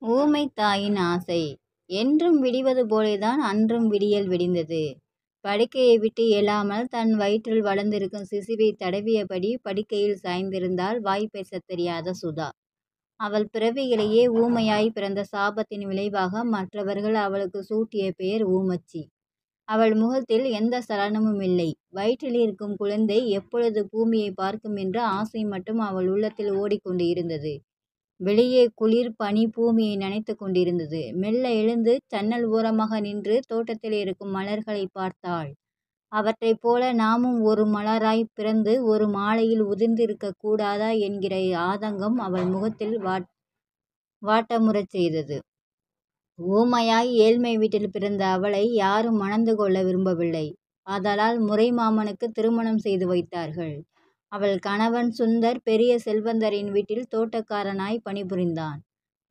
ஊமைத் தாயின் ஆசை. என்றும் விடிவது போலேதான் அன்றும் விடியல் விடிந்தது. படுக்கையை விட்டு எழாமல் தன் வயிற்றில் வளர்ந்திருக்கும் சிசுவை தடவியபடி படுக்கையில் சாய்ந்திருந்தாள் வாய் பேசத் தெரியாத சுதா. அவள் பிறவியிலேயே ஊமையாய் பிறந்த சாபத்தின் விளைவாக மற்றவர்கள் அவளுக்கு சூட்டிய பெயர் ஊமச்சி. அவள் முகத்தில் எந்த சலனமும் இல்லை. வயிற்றில் இருக்கும் குழந்தை எப்பொழுது பூமியை பார்க்கும் என்ற ஆசை மட்டும் அவள் உள்ளத்தில் ஓடிக்கொண்டு இருந்தது. வெளியே குளிர் பனி பூமியை நனைத்து கொண்டிருந்தது. மெல்ல எழுந்து ஜன்னல் ஓரமாக நின்று தோட்டத்தில் இருக்கும் மலர்களை பார்த்தாள். அவற்றைப் போல நாமும் ஒரு மலராய் பிறந்து ஒரு மாலையில் உதிர்ந்திருக்க கூடாதா என்கிற ஆதங்கம் அவள் முகத்தில் வாட்டமுறச் செய்தது. ஊமையாய் ஏழ்மை வீட்டில் பிறந்த அவளை யாரும் மணந்து கொள்ள விரும்பவில்லை. ஆதலால் முறை மாமனுக்கு திருமணம் செய்து வைத்தார்கள். அவள் கணவன் சுந்தர் பெரிய செல்வந்தரின் வீட்டில் தோட்டக்காரனாய் பணிபுரிந்தான்.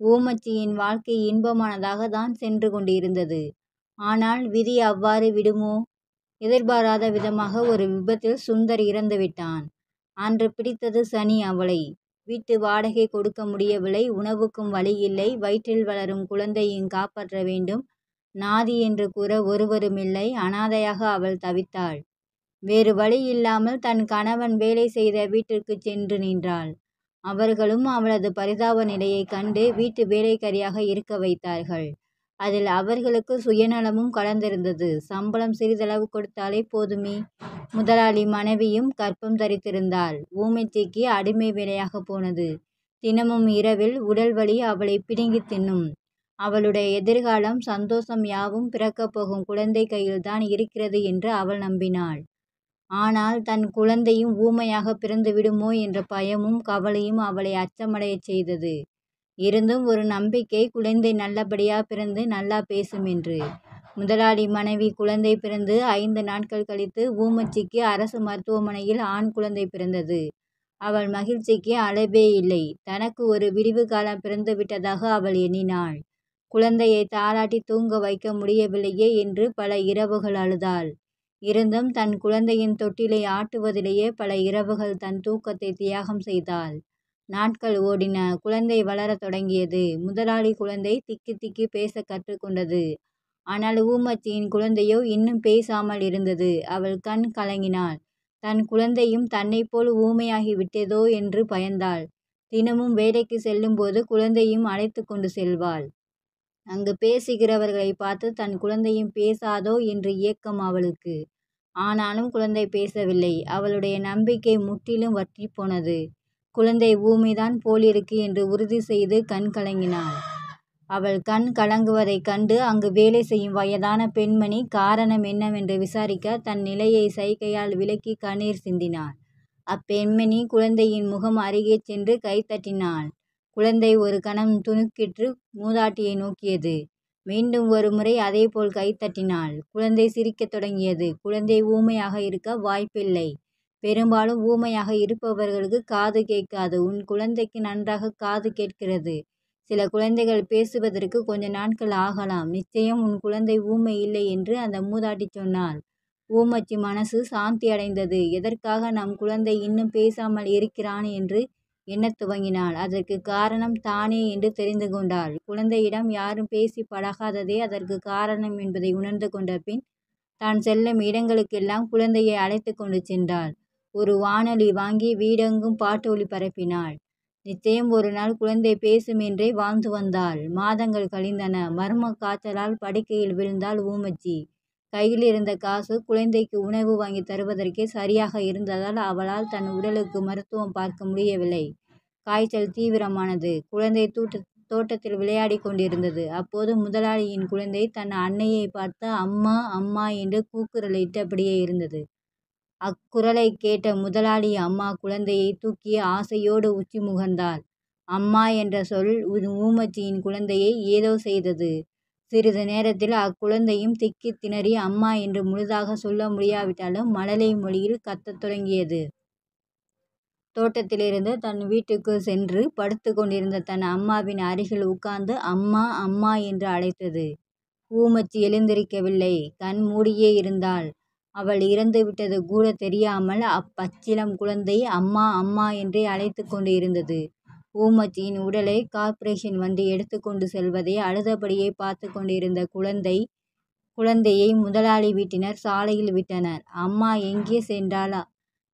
ஊமச்சியின் வாழ்க்கை இன்பமானதாக தான் சென்று கொண்டிருந்தது. ஆனால் விதி அவ்வாறு விடுமோ? எதிர்பாராத விதமாக ஒரு விபத்தில் சுந்தர் இறந்து விட்டான். அன்று பிடித்தது சனி அவளை. வீட்டு வாடகை கொடுக்க முடியவில்லை. உணவுக்கும் வழி இல்லை. வயிற்றில் வளரும் குழந்தையும் காப்பாற்ற வேண்டும். நாதி என்று கூற ஒருவருமில்லை. அனாதையாக அவள் தவித்தாள். வேறு வழி இல்லாமல் தன் கணவன் வேலை செய்த வீட்டிற்கு சென்று நின்றாள். அவர்களும் அவளது பரிதாப நிலையை கண்டு வீட்டு வேலைக்காரியாக இருக்க வைத்தார்கள். அதில் அவர்களுக்கு சுயநலமும் கலந்திருந்தது. சம்பளம் சிறிதளவு கொடுத்தாலே போதுமே. முதலாளி மனைவியும் கர்ப்பம் தரித்திருந்தாள். ஊமைச்சிக்கு அடிமை வேலையாக போனது. தினமும் இரவில் உடல் வலி அவளை பிடுங்கி தின்னும். அவளுடைய எதிர்காலம் சந்தோஷம் யாவும் பிறக்கப் போகும் குழந்தை கையில்தான் இருக்கிறது என்று அவள் நம்பினாள். ஆனால் தன் குழந்தையும் ஊமையாக பிறந்து விடுமோ என்ற பயமும் கவலையும் அவளை அச்சமடையச் செய்தது. இருந்தும் ஒரு நம்பிக்கை, குழந்தை நல்லபடியா பிறந்து நல்லா பேசும் என்று. முதலாளி மனைவி குழந்தை பிறந்து 5 நாட்கள் கழித்து ஊமச்சிக்கு அரசு மருத்துவமனையில் ஆண் குழந்தை பிறந்தது. அவள் மகிழ்ச்சிக்கு அளவே இல்லை. தனக்கு ஒரு விடிவு காலம் பிறந்து விட்டதாக அவள் எண்ணினாள். குழந்தையை தாலாட்டி தூங்க வைக்க முடியவில்லையே என்று பல இரவுகள் அழுதாள். இருந்தும் தன் குழந்தையின் தொட்டிலை ஆட்டுவதிலேயே பல இரவுகள் தன் தூக்கத்தை தியாகம் செய்தாள். நாட்கள் ஓடின. குழந்தை வளரத் தொடங்கியது. முதலாளி குழந்தை திக்கி திக்கி பேச கற்றுக்கொண்டது. ஆனால் ஊமச்சியின் குழந்தையோ இன்னும் பேசாமல் இருந்தது. அவள் கண் கலங்கினாள். தன் குழந்தையும் தன்னைப் போல் ஊமையாகி விட்டதோ என்று பயந்தாள். தினமும் வேலைக்கு செல்லும்போது குழந்தையும் அழைத்து கொண்டு செல்வாள். அங்கு பேசுகிறவர்களை பார்த்து தன் குழந்தையும் பேசாதோ என்று ஏக்கம் அவளுக்கு. ஆனாலும் குழந்தை பேசவில்லை. அவளுடைய நம்பிக்கை முற்றிலும் வற்றி போனது. குழந்தை ஊமைதான் போலிருக்கு என்று உறுதி செய்து கண் கலங்கினாள். அவள் கண் கலங்குவதைக் கண்டு அங்கு வேலை செய்யும் வயதான பெண்மணி காரணம் என்னவென்று விசாரிக்க தன் நிலையை சைகையால் விளக்கி கண்ணீர் சிந்தினாள். அப்பெண்மணி குழந்தையின் முகம் அருகே சென்று கைத்தட்டினாள். குழந்தை ஒரு கணம் துணுக்கிற்று. மூதாட்டியை நோக்கியது. மீண்டும் ஒரு முறை அதேபோல் கைத்தட்டினாள். குழந்தை சிரிக்கத் தொடங்கியது. குழந்தை ஊமையாக இருக்க வாய்ப்பில்லை. பெரும்பாலும் ஊமையாக இருப்பவர்களுக்கு காது கேட்காது. உன் குழந்தைக்கு நன்றாக காது கேட்கிறது. சில குழந்தைகள் பேசுவதற்கு கொஞ்ச நாட்கள் ஆகலாம். நிச்சயம் உன் குழந்தை ஊமை இல்லை என்று அந்த மூதாட்டி சொன்னாள். ஊமச்சி மனசு சாந்தி அடைந்தது. எதற்காக நம் குழந்தை இன்னும் பேசாமல் இருக்கிறான் என்று எண்ணத் துவங்கினாள். அதற்கு காரணம் தானே என்று தெரிந்து கொண்டாள். குழந்தையிடம் யாரும் பேசி பழகாததே அதற்கு காரணம் என்பதை உணர்ந்து கொண்ட பின் தான் செல்லும் இடங்களுக்கெல்லாம் குழந்தையை அழைத்து கொண்டு சென்றாள். ஒரு வானொலி வாங்கி வீடெங்கும் பாட்டு ஒலி பரப்பினாள். நிச்சயம் ஒரு நாள் குழந்தை பேசும் என்றே வாழ்ந்து வந்தாள். மாதங்கள் கழிந்தன. மர்ம காய்ச்சலால் படுக்கையில் விழுந்தாள் ஊமச்சி. கையில் இருந்த காசு குழந்தைக்கு உணவு வாங்கி தருவதற்கே சரியாக இருந்ததால் அவளால் தன் உடலுக்கு மருத்துவம் பார்க்க முடியவில்லை. காய்ச்சல் தீவிரமானது. குழந்தை தோட்டத்தில் விளையாடி கொண்டிருந்தது. அப்போது முதலாளியின் குழந்தை தன் அன்னையை பார்த்து அம்மா அம்மா என்று கூக்குரலிட்டபடியே இருந்தது. அக்குரலை கேட்ட முதலாளி அம்மா குழந்தையை தூக்கி ஆசையோடு உச்சி முகர்ந்தாள். அம்மா என்ற சொல் ஊமச்சியின் குழந்தையை ஏதோ செய்தது. சிறிது நேரத்தில் அக்குழந்தையும் திக்கி திணறி அம்மா என்று முழுதாக சொல்ல முடியாவிட்டாலும் மழலை மொழியில் கத்தத் தொடங்கியது. தோட்டத்திலிருந்து தன் வீட்டுக்கு சென்று படுத்து கொண்டிருந்த தன் அம்மாவின் அருகில் உட்கார்ந்து அம்மா அம்மா என்று அழைத்தது. ஊமச்சி எழுந்திருக்கவில்லை. கண் மூடியே இருந்தாள். அவள் இறந்து விட்டது கூட தெரியாமல் அப்பச்சிளம் குழந்தை அம்மா அம்மா என்றே அழைத்து கொண்டு இருந்தது. ஊமத்தியின் உடலை கார்ப்பரேஷன் வண்டி எடுத்துக்கொண்டு செல்வதை அழுதபடியே பார்த்து கொண்டிருந்த குழந்தையை முதலாளி வீட்டினர் சாலையில் விட்டனர். அம்மா எங்கே சென்றாளா?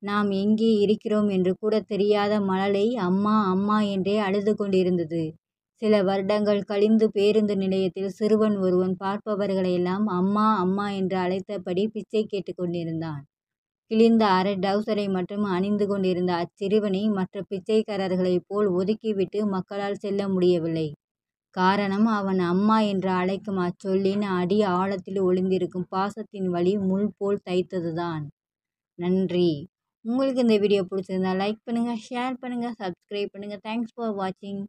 நாம் எங்கே இருக்கிறோம் என்று கூட தெரியாத மழலை அம்மா அம்மா என்றே அழுது கொண்டிருந்தது. சில வருடங்கள் கழிந்து பேருந்து நிலையத்தில் சிறுவன் ஒருவன் பார்ப்பவர்களையெல்லாம் அம்மா அம்மா என்று அழைத்தபடி பிச்சை கேட்டு கொண்டிருந்தான். கிழிந்த அரை டவுசரை மட்டும் அணிந்து கொண்டிருந்த அச்சிறுவனை மற்ற பிச்சைக்காரர்களைப் போல் ஒதுக்கிவிட்டு மக்களால் செல்ல முடியவில்லை. காரணம், அவன் அம்மா என்று அழைக்கும் அச்சொல்லின் அடி ஆழத்தில் ஒளிந்திருக்கும் பாசத்தின் வலி முள் போல் தைத்ததுதான். நன்றி. உங்களுக்கு இந்த வீடியோ பிடிச்சிருந்தா லைக் பண்ணுங்கள், ஷேர் பண்ணுங்கள், சப்ஸ்கிரைப் பண்ணுங்கள். தேங்க்ஸ் ஃபார் வாட்சிங்.